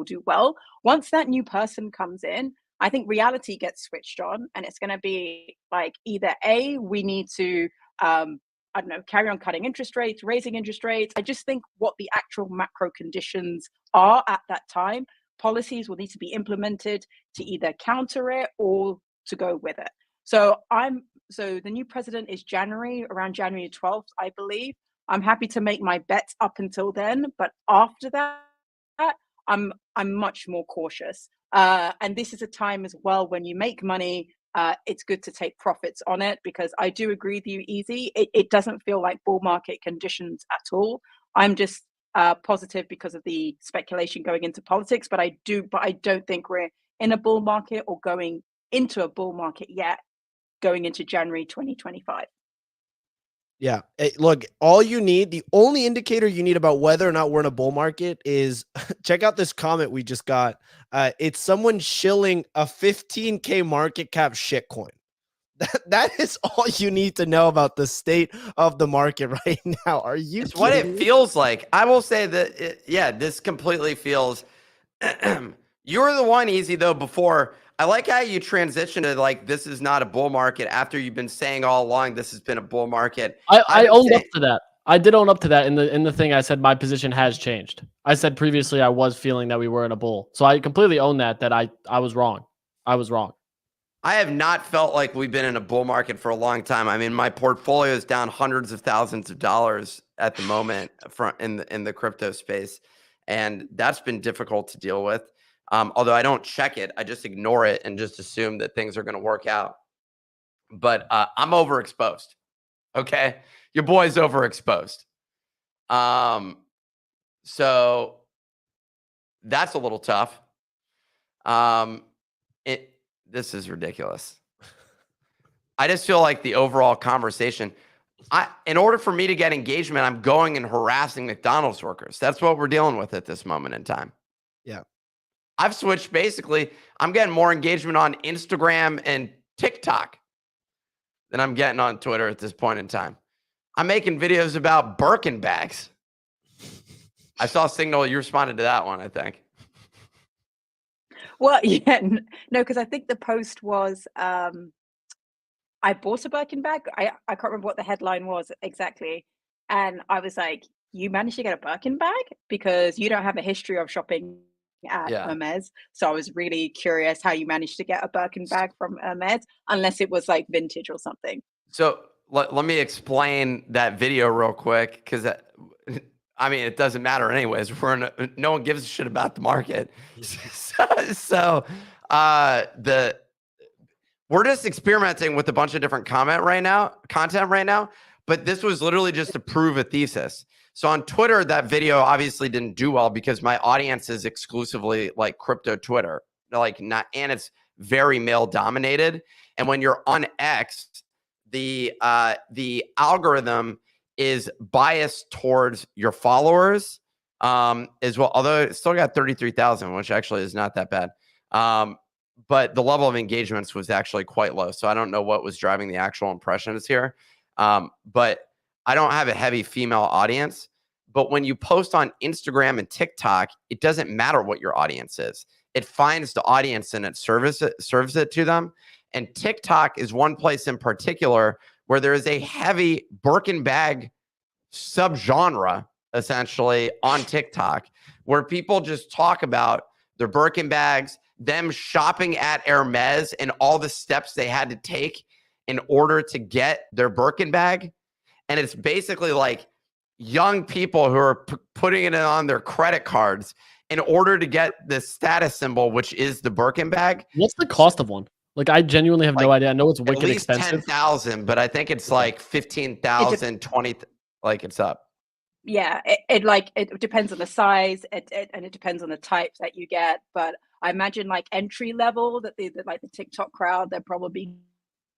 S4: do well. Once that new person comes in, I think reality gets switched on, and it's going to be like either we need to I don't know, carry on cutting interest rates, raising interest rates. I just think what the actual macro conditions are at that time, policies will need to be implemented to either counter it or to go with it. So the new president is around January 12th, I believe. I'm happy to make my bets up until then, but after that, I'm much more cautious. And this is a time as well when you make money. It's good to take profits on it, because I do agree with you, Easy. It doesn't feel like bull market conditions at all. I'm just positive because of the speculation going into politics, but I don't think we're in a bull market or going into a bull market yet, going into January 2025.
S1: Yeah. Look, the only indicator you need about whether or not we're in a bull market is check out this comment we just got. It's someone shilling a 15K market cap shitcoin. That is all you need to know about the state of the market right now. Are you?
S5: It's what it feels like. I will say that, this completely feels. You're the one, Easy, though, before. I like how you transitioned to like, this is not a bull market after you've been saying all along this has been a bull market.
S3: I owned up to that. I did own up to that in the thing. I said my position has changed. I said previously I was feeling that we were in a bull. So I completely own that I was wrong. I was wrong.
S5: I have not felt like we've been in a bull market for a long time. I mean, my portfolio is down hundreds of thousands of dollars at the moment in the crypto space, and that's been difficult to deal with. Although I don't check it, I just ignore it and just assume that things are going to work out. But I'm overexposed. Okay, your boy's overexposed. So that's a little tough. This is ridiculous. I just feel like the overall conversation, in order for me to get engagement, I'm going and harassing McDonald's workers. That's what we're dealing with at this moment in time. I've switched basically. I'm getting more engagement on Instagram and TikTok than I'm getting on Twitter at this point in time. I'm making videos about Birkin bags. I saw a signal. You responded to that one, I think.
S4: Well, yeah, no, because I think the post was I bought a Birkin bag. I can't remember what the headline was exactly. And I was like, you managed to get a Birkin bag? Because you don't have a history of shopping at Hermes. So I was really curious how you managed to get a Birkin bag from Hermes, unless it was like vintage or something.
S5: So let me explain that video real quick, because I mean, it doesn't matter anyways. No one gives a shit about the market. So we're just experimenting with a bunch of different content right now. But this was literally just to prove a thesis. So on Twitter, that video obviously didn't do well because my audience is exclusively like crypto Twitter, and it's very male dominated. And when you're on X, the algorithm is biased towards your followers as well. Although it still got 33,000, which actually is not that bad. But the level of engagements was actually quite low. So I don't know what was driving the actual impressions here. But I don't have a heavy female audience. But when you post on Instagram and TikTok, it doesn't matter what your audience is. It finds the audience and it serves it to them. And TikTok is one place in particular where there is a heavy Birkin bag subgenre, essentially, on TikTok, where people just talk about their Birkin bags, them shopping at Hermes, and all the steps they had to take in order to get their Birkin bag. And it's basically like young people who are putting it on their credit cards in order to get the status symbol, which is the Birkin bag.
S3: What's the cost of one? Like, I genuinely have no idea. I know it's wicked
S5: at least
S3: expensive.
S5: 10,000, but I think it's like 15,000, 20, like it's up.
S4: Yeah, it depends on the size, and it depends on the type that you get. But I imagine like entry level, that the TikTok crowd, they're probably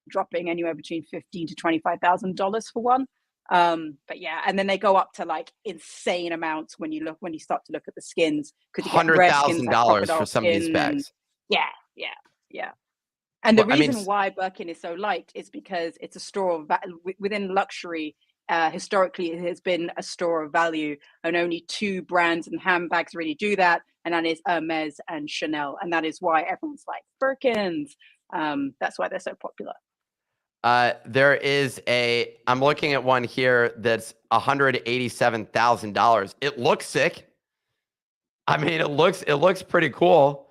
S4: dropping anywhere between $15,000 to $25,000 for one. But yeah, and then they go up to like insane amounts when you start to look at the skins, because you get
S5: $100,000 for some of these bags.
S4: Yeah. And the reason why Birkin is so liked is because it's a store of within luxury. Historically, it has been a store of value, and only two brands and handbags really do that, and that is Hermes and Chanel, and that is why everyone's like Birkins. That's why they're so popular.
S5: There is I'm looking at one here that's $187,000. It looks sick. I mean, it looks pretty cool.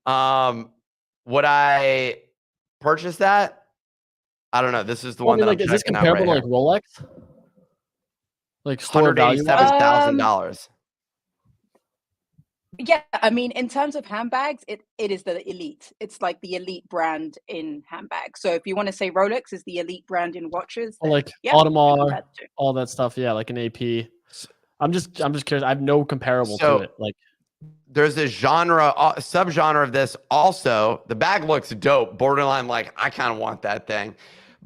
S5: Would I purchase that? I don't know. This is the one that I'm checking out.
S3: Is this comparable to like Rolex? Like store value?
S5: $187,000.
S4: Yeah, I mean, in terms of handbags, it is the elite. It's like the elite brand in handbags. So if you want to say Rolex is the elite brand in watches,
S3: Or like Audemars, all that stuff. Yeah, like an AP. I'm just curious. I have no comparable to it. Like,
S5: there's a subgenre of this also. The bag looks dope, borderline like I kind of want that thing.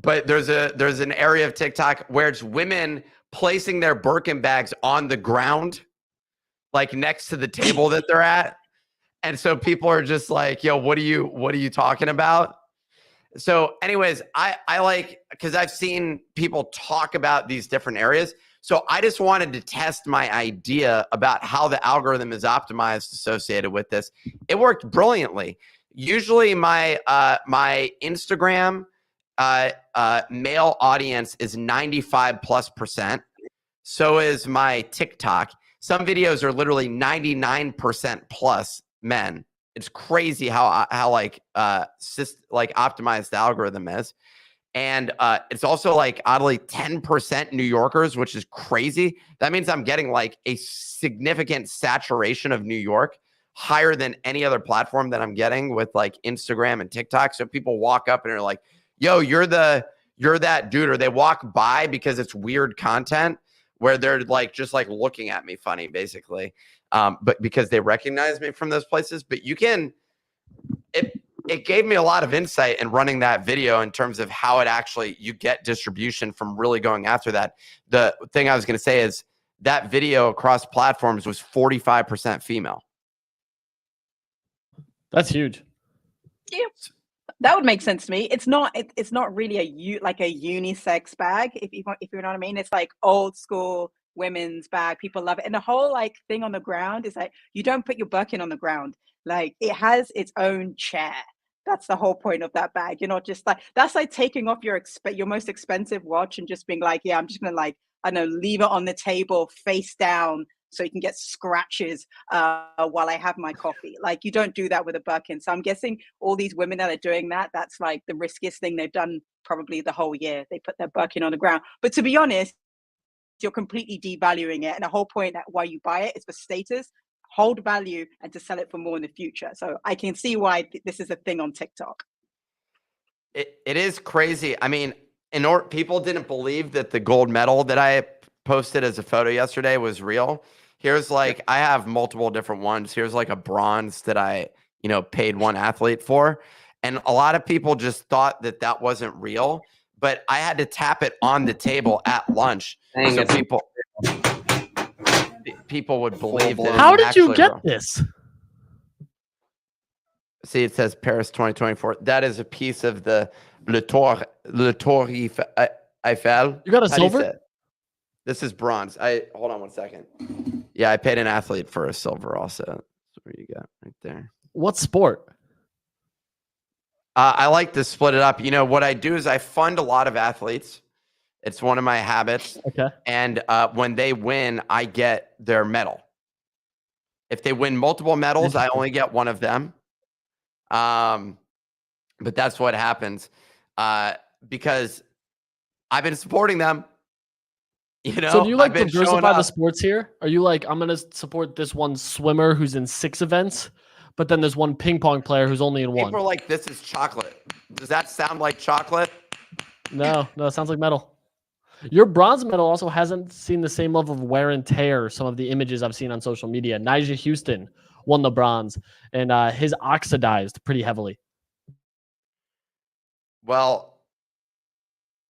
S5: But there's an area of TikTok where it's women placing their Birkin bags on the ground, like next to the table that they're at. And so people are just like, yo, what are you talking about? So anyways, I like, because I've seen people talk about these different areas. So I just wanted to test my idea about how the algorithm is optimized associated with this. It worked brilliantly. Usually my Instagram male audience is 95+%. So is my TikTok. Some videos are literally 99% plus men. It's crazy how optimized the algorithm is. And it's also like oddly 10% New Yorkers, which is crazy. That means I'm getting like a significant saturation of New York, higher than any other platform that I'm getting with like Instagram and TikTok. So people walk up and are like, yo, you're that dude. Or they walk by because it's weird content where they're like just like looking at me funny, basically. But because they recognize me from those places. But it gave me a lot of insight in running that video in terms of how you get distribution from really going after that. The thing I was going to say is that video across platforms was 45% female.
S3: That's huge.
S4: Yeah, that would make sense to me. It's not. It's not really like a unisex bag. If you know what I mean, it's like old school women's bag. People love it, and the whole like thing on the ground is like you don't put your Birkin on the ground. Like it has its own chair. That's the whole point of that bag. You're not just like that's like taking off your most expensive watch and just being like, yeah, I'm just gonna like I don't know, leave it on the table face down so you can get scratches while I have my coffee. Like you don't do that with a Birkin. So I'm guessing all these women that are doing that, that's like the riskiest thing they've done probably the whole year. They put their Birkin on the ground. But to be honest, you're completely devaluing it. And the whole point that why you buy it is for status, hold value, and to sell it for more in the future. So I can see why this is a thing on TikTok.
S5: It is crazy. I mean, people didn't believe that the gold medal that I posted as a photo yesterday was real. Here's like, I have multiple different ones. Here's like a bronze that I, paid one athlete for. And a lot of people just thought that that wasn't real, but I had to tap it on the table at lunch.
S7: Dang,
S5: So
S7: it's
S5: people would believe that.
S3: How
S5: it's
S3: did you
S5: actually
S3: get
S5: real.
S3: this?
S5: See, it says Paris 2024. That is a piece of the Le Tour Eiffel.
S3: You got a
S5: How do you say
S3: silver?
S5: it? This is bronze. Hold on one second. Yeah, I paid an athlete for a silver also. That's what you got right there.
S3: What sport?
S5: I like to split it up. What I do is I fund a lot of athletes. It's one of my habits.
S3: Okay.
S5: And when they win, I get their medal. If they win multiple medals, I only get one of them. But that's what happens because I've been supporting them.
S3: So do you like
S5: I've been showing
S3: diversify the
S5: up.
S3: sports here? Are you like, I'm going to support this one swimmer who's in 6 events, but then there's one ping pong player who's only in 1?
S5: People are like, this is chocolate. Does that sound like chocolate?
S3: No, it sounds like metal. Your bronze medal also hasn't seen the same level of wear and tear. Some of the images I've seen on social media. Nyjah Houston won the bronze, and his oxidized pretty heavily.
S5: Well,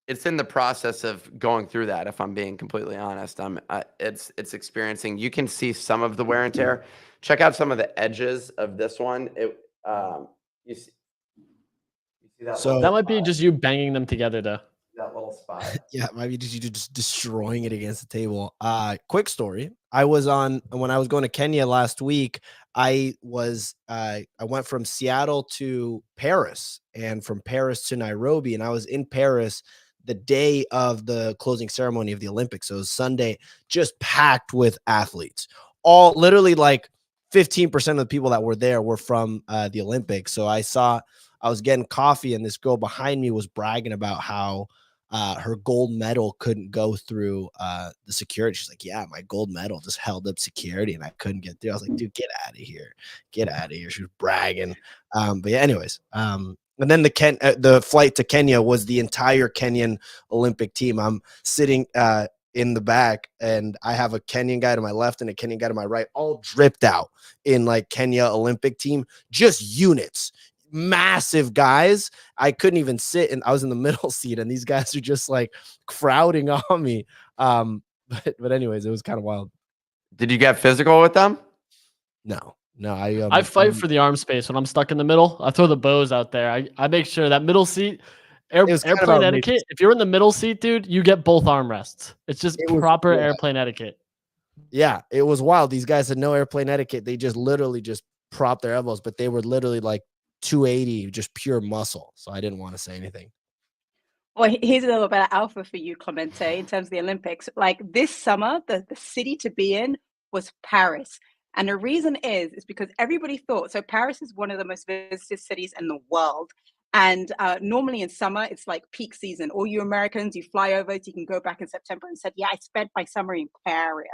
S5: it's in the process of going through that. If I'm being completely honest, it's experiencing. You can see some of the wear and tear. Check out some of the edges of this one. You see that?
S1: So-
S3: That might be just you banging them together, though.
S5: That little spot.
S1: Yeah, it might be just you just destroying it against the table. Quick story. When I was going to Kenya last week, I went from Seattle to Paris and from Paris to Nairobi, and I was in Paris the day of the closing ceremony of the Olympics. So it was Sunday, just packed with athletes. All literally like 15% of the people that were there were from the Olympics. So I was getting coffee, and this girl behind me was bragging about how her gold medal couldn't go through the security. She's like, yeah, my gold medal just held up security and I couldn't get through. I was like, dude, get out of here. She was bragging. But yeah, anyways. And then the flight to Kenya was the entire Kenyan Olympic team. I'm sitting in the back, and I have a Kenyan guy to my left and a Kenyan guy to my right, all dripped out in like Kenya Olympic team, just units. Massive guys. I couldn't even sit, and I was in the middle seat, and these guys are just like crowding on me. But anyways, it was kind of wild.
S5: Did you get physical with them?
S1: No.
S3: I fight for the arm space when I'm stuck in the middle. I throw the bows out there. I make sure that middle seat, airplane etiquette. If you're in the middle seat, dude, you get both armrests. It's just proper airplane etiquette.
S1: Yeah, it was wild. These guys had no airplane etiquette. They just literally just propped their elbows, but they were literally like 280, just pure muscle. So I didn't want to say anything.
S4: Well, here's a little bit of alpha for you, Clemente, in terms of the Olympics. Like this summer, the city to be in was Paris. And the reason is because everybody thought, so Paris is one of the most visited cities in the world. And normally in summer, it's like peak season. All you Americans, you fly over, so you can go back in September and said, yeah, I spent my summer in Paris.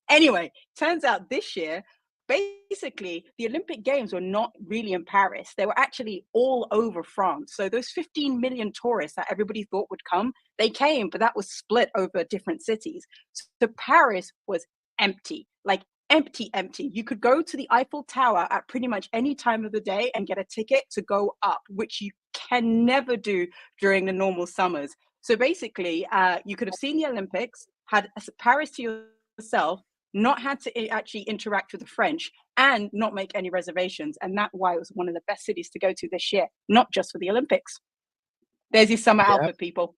S4: Anyway, turns out this year, basically, the Olympic Games were not really in Paris. They were actually all over France. So those 15 million tourists that everybody thought would come, they came, but that was split over different cities. So Paris was empty, like empty. You could go to the Eiffel Tower at pretty much any time of the day and get a ticket to go up, which you can never do during the normal summers. So basically, you could have seen the Olympics, had Paris to yourself, not had to actually interact with the French, and not make any reservations. And that's why it was one of the best cities to go to this year, not just for the Olympics. There's your summer outfit, people.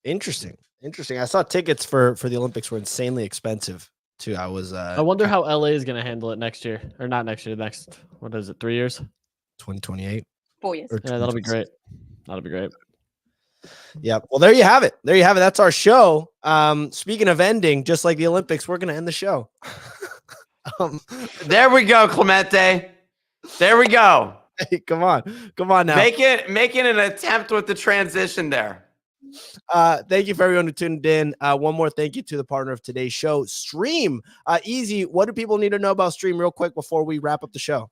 S1: Interesting. I saw tickets for the Olympics were insanely expensive too.
S3: I wonder how LA is going to handle it next year, or not next year. Next, what is it? 3 years?
S1: 2028.
S4: 4 years.
S3: Yeah, that'll be great. That'll be great.
S1: Yeah. Well, there you have it. That's our show. Speaking of ending, just like the Olympics, we're gonna end the show.
S5: There we go, Clemente. There we go.
S1: Hey, come on now.
S5: Making an attempt with the transition there.
S1: Thank you for everyone who tuned in. One more thank you to the partner of today's show, Stream. Easy. What do people need to know about Stream real quick before we wrap up the show?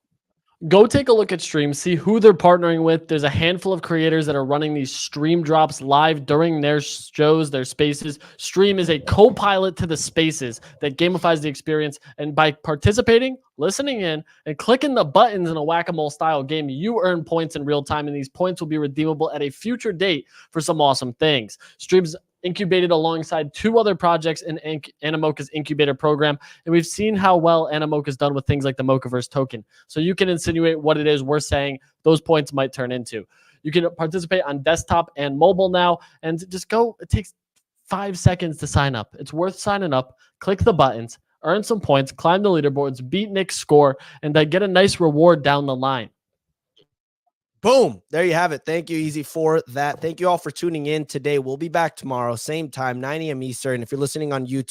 S3: Go take a look at Stream, see who they're partnering with. There's a handful of creators that are running these stream drops live during their shows, their spaces. Stream is a co-pilot to the spaces that gamifies the experience. And by participating, listening in, and clicking the buttons in a whack-a-mole style game, you earn points in real time, and these points will be redeemable at a future date for some awesome things. Stream's incubated alongside 2 other projects in Animoca's incubator program. And we've seen how well Animoca's done with things like the Mochaverse token. So you can insinuate what it is we're saying those points might turn into. You can participate on desktop and mobile now, and just go. It takes 5 seconds to sign up. It's worth signing up. Click the buttons, earn some points, climb the leaderboards, beat Nick's score, and get a nice reward down the line.
S1: Boom. There you have it. Thank you, Easy, for that. Thank you all for tuning in today. We'll be back tomorrow, same time, 9 a.m. Eastern. If you're listening on YouTube,